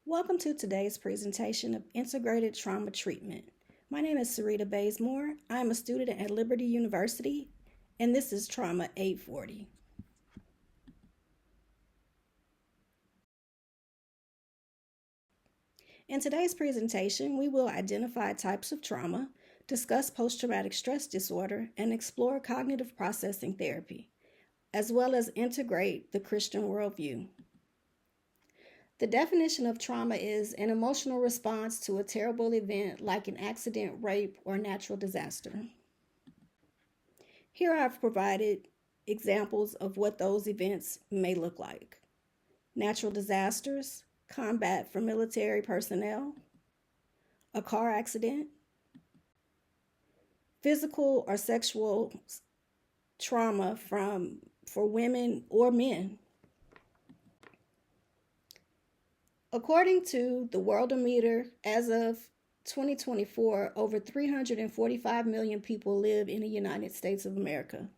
Welcome to today's presentation of Integrated Trauma Treatment. My name is Sarita Bazemore. I am a student at Liberty University, and this is Trauma 840. In today's presentation, we will identify types of trauma, discuss post-traumatic stress disorder, and explore cognitive processing therapy, as well as integrate the Christian worldview. The definition of trauma is an emotional response to a terrible event like an accident, rape, or natural disaster. Here I've provided examples of what those events may look like. Natural disasters, combat for military personnel, a car accident, physical or sexual trauma for women or men. According to the Worldometer, as of 2024, over 345 million people live in the United States of America.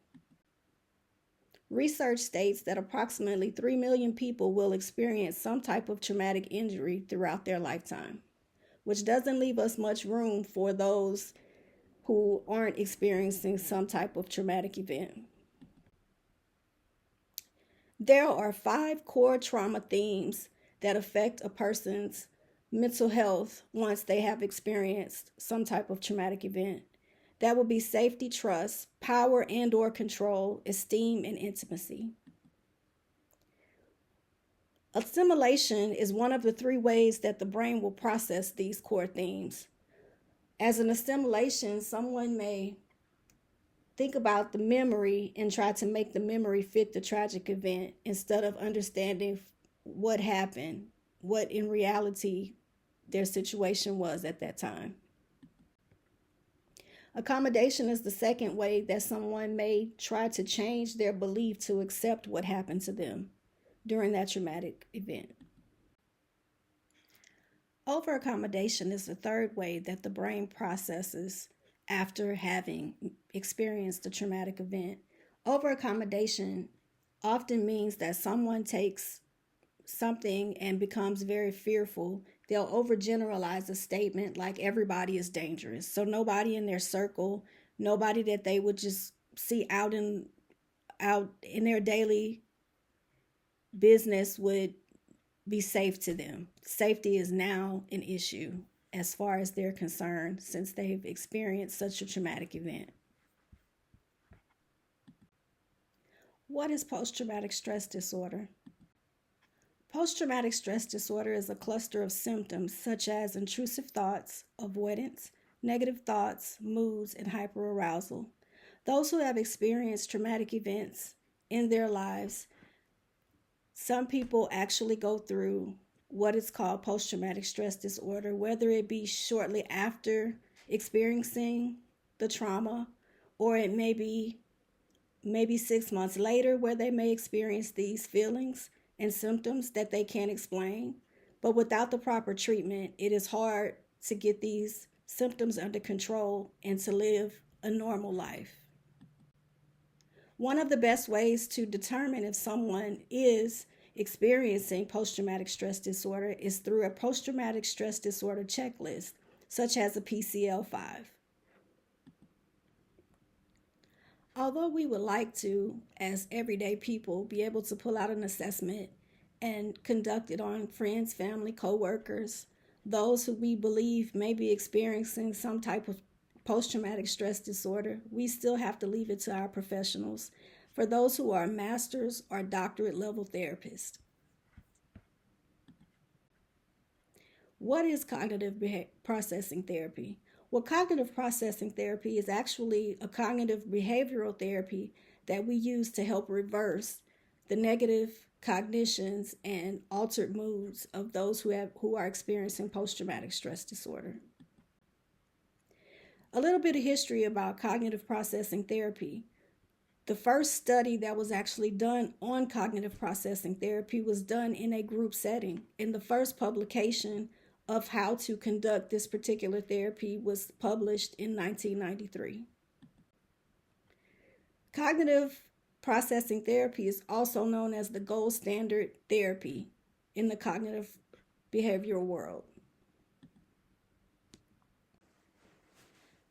Research states that approximately 3 million people will experience some type of traumatic injury throughout their lifetime, which doesn't leave us much room for those who aren't experiencing some type of traumatic event. There are 5 core trauma themes that affect a person's mental health once they have experienced some type of traumatic event. That will be safety, trust, power and/or control, esteem, and intimacy. Assimilation is one of the 3 ways that the brain will process these core themes. As an assimilation, someone may think about the memory and try to make the memory fit the tragic event instead of understanding what happened, what in reality their situation was at that time. Accommodation is the second way that someone may try to change their belief to accept what happened to them during that traumatic event. Over-accommodation is the third way that the brain processes after having experienced a traumatic event. Over-accommodation often means that someone takes something and becomes very fearful. They'll overgeneralize a statement like everybody is dangerous. So nobody in their circle, nobody that they would just see out in their daily business would be safe to them. Safety is now an issue as far as they're concerned since they've experienced such a traumatic event. What is post-traumatic stress disorder? Post-traumatic stress disorder is a cluster of symptoms such as intrusive thoughts, avoidance, negative thoughts, moods, and hyperarousal. Those who have experienced traumatic events in their lives, some people actually go through what is called post-traumatic stress disorder, whether it be shortly after experiencing the trauma, or it may be maybe 6 months later where they may experience these feelings and symptoms that they can't explain. But without the proper treatment, it is hard to get these symptoms under control and to live a normal life. One of the best ways to determine if someone is experiencing post-traumatic stress disorder is through a post-traumatic stress disorder checklist, such as a PCL-5. Although we would like to, as everyday people, be able to pull out an assessment and conduct it on friends, family, co-workers, those who we believe may be experiencing some type of post-traumatic stress disorder, we still have to leave it to our professionals. For those who are master's or doctorate level therapists. What is cognitive processing therapy? Well, cognitive processing therapy is actually a cognitive behavioral therapy that we use to help reverse the negative cognitions and altered moods of those who are experiencing post-traumatic stress disorder. A little bit of history about cognitive processing therapy. The first study that was actually done on cognitive processing therapy was done in a group setting. And the first publication of how to conduct this particular therapy was published in 1993. Cognitive processing therapy is also known as the gold standard therapy in the cognitive behavioral world.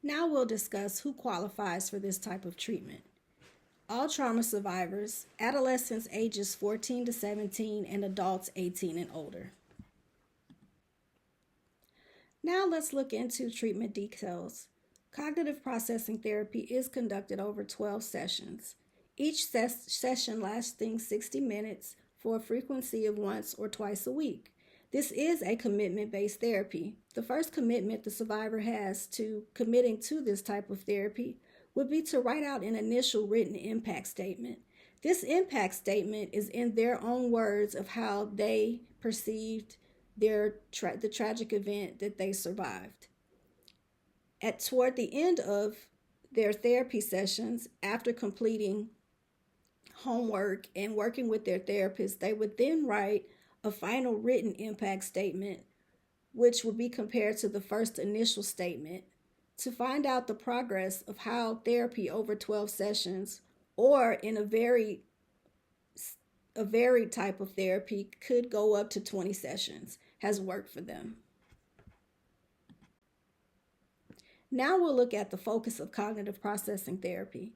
Now we'll discuss who qualifies for this type of treatment. All trauma survivors, adolescents ages 14 to 17, and adults 18 and older. Now let's look into treatment details. Cognitive processing therapy is conducted over 12 sessions, each session lasting 60 minutes for a frequency of once or twice a week. This is a commitment-based therapy. The first commitment the survivor has to committing to this type of therapy would be to write out an initial written impact statement. This impact statement is in their own words of how they perceived the tragic event that they survived. Toward the end of their therapy sessions, after completing homework and working with their therapist, they would then write a final written impact statement, which would be compared to the first initial statement, to find out the progress of how therapy over 12 sessions, or in a varied type of therapy, could go up to 20 sessions, has worked for them. Now we'll look at the focus of cognitive processing therapy.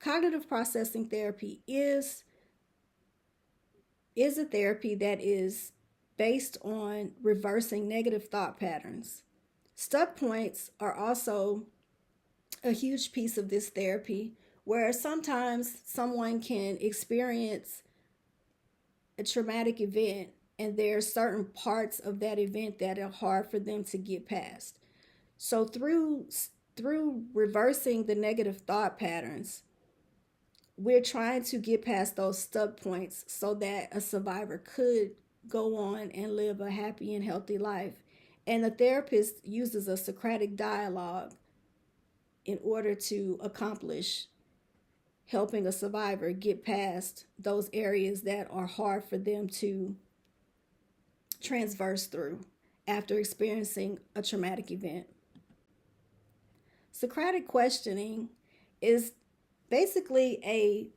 Cognitive processing therapy is a therapy that is based on reversing negative thought patterns. Stuck points are also a huge piece of this therapy, where sometimes someone can experience a traumatic event and there are certain parts of that event that are hard for them to get past. So through reversing the negative thought patterns, we're trying to get past those stuck points so that a survivor could go on and live a happy and healthy life. And the therapist uses a Socratic dialogue in order to accomplish helping a survivor get past those areas that are hard for them to transverse through after experiencing a traumatic event. Socratic questioning is basically a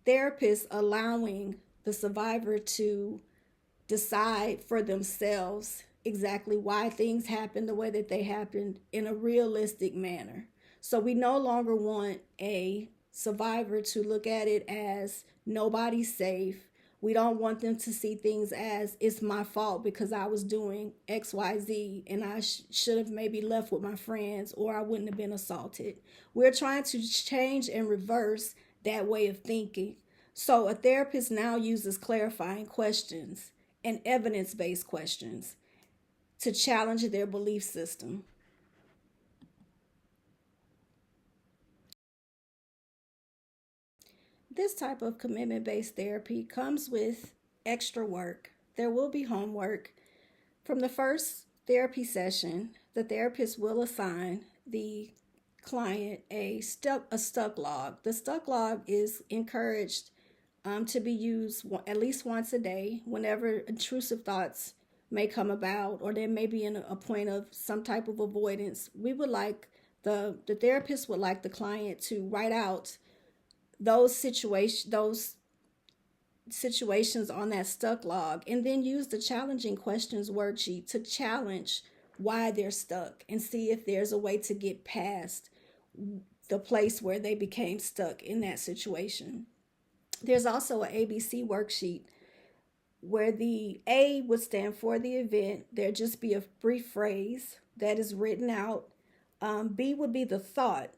therapist allowing the survivor to decide for themselves exactly why things happened the way that they happened in a realistic manner. So we no longer want a survivor to look at it as nobody's safe. We don't want them to see things as it's my fault because I was doing XYZ and I should have maybe left with my friends or I wouldn't have been assaulted. We're trying to change and reverse that way of thinking. So a therapist now uses clarifying questions and evidence-based questions to challenge their belief system. This type of commitment-based therapy comes with extra work. There will be homework. From the first therapy session, the therapist will assign the client a stuck log. The stuck log is encouraged to be used at least once a day whenever intrusive thoughts may come about, or there may be a point of some type of avoidance. We would like the therapist would like the client to write out those situations on that stuck log, and then use the challenging questions worksheet to challenge why they're stuck and see if there's a way to get past the place where they became stuck in that situation. There's also an ABC worksheet where the A would stand for the event. There'd just be a brief phrase that is written out. B would be the thought,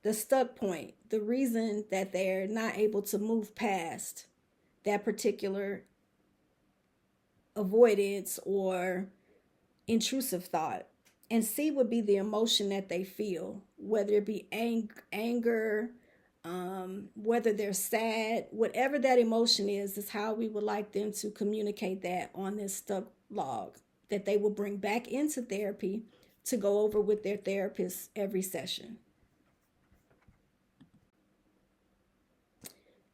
the stuck point, the reason that they're not able to move past that particular avoidance or intrusive thought. And C would be the emotion that they feel, whether it be anger, whether they're sad, whatever that emotion is how we would like them to communicate that on this stuck log that they will bring back into therapy to go over with their therapist every session.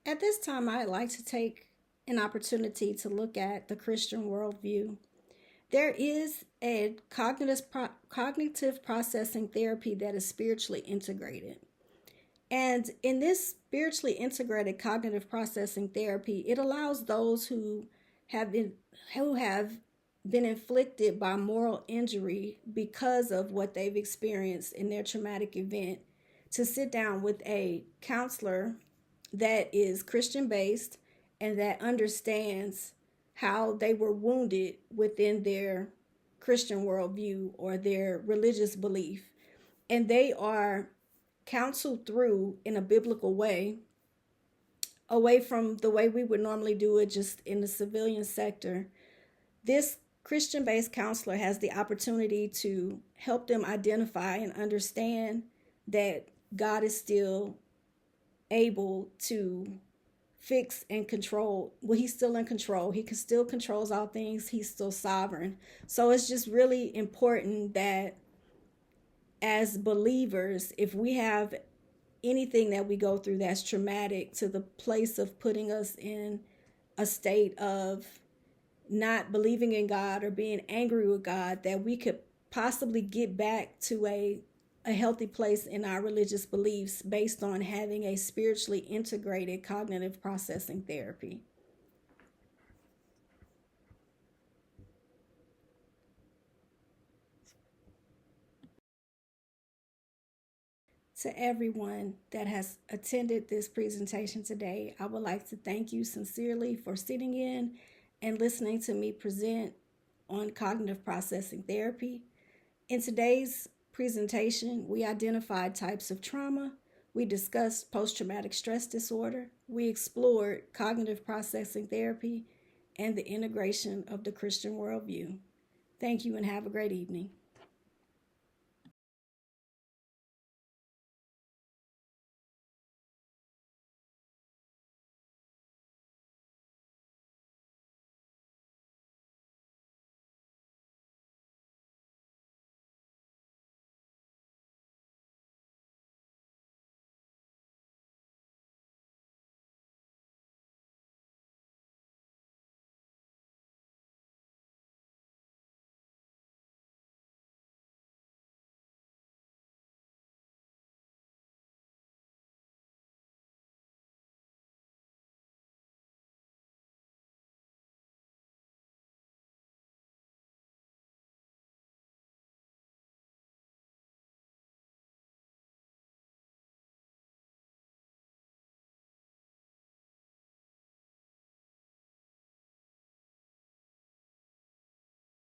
At this time, I'd like to take an opportunity to look at the Christian worldview. There is a cognitive processing therapy that is spiritually integrated. And in this spiritually integrated cognitive processing therapy, it allows those who have been inflicted by moral injury because of what they've experienced in their traumatic event to sit down with a counselor that is Christian based and that understands how they were wounded within their Christian worldview or their religious belief. And they are counseled through in a biblical way, away from the way we would normally do it just in the civilian sector. This Christian based counselor has the opportunity to help them identify and understand that God is still able to fix and control. Well, he's still in control. He can still controls all things. He's still sovereign. So it's just really important that as believers, if we have anything that we go through that's traumatic to the place of putting us in a state of not believing in God or being angry with God, that we could possibly get back to a healthy place in our religious beliefs based on having a spiritually integrated cognitive processing therapy. To everyone that has attended this presentation today, I would like to thank you sincerely for sitting in and listening to me present on cognitive processing therapy. In today's presentation, we identified types of trauma, we discussed post-traumatic stress disorder, we explored cognitive processing therapy, and the integration of the Christian worldview. Thank you and have a great evening.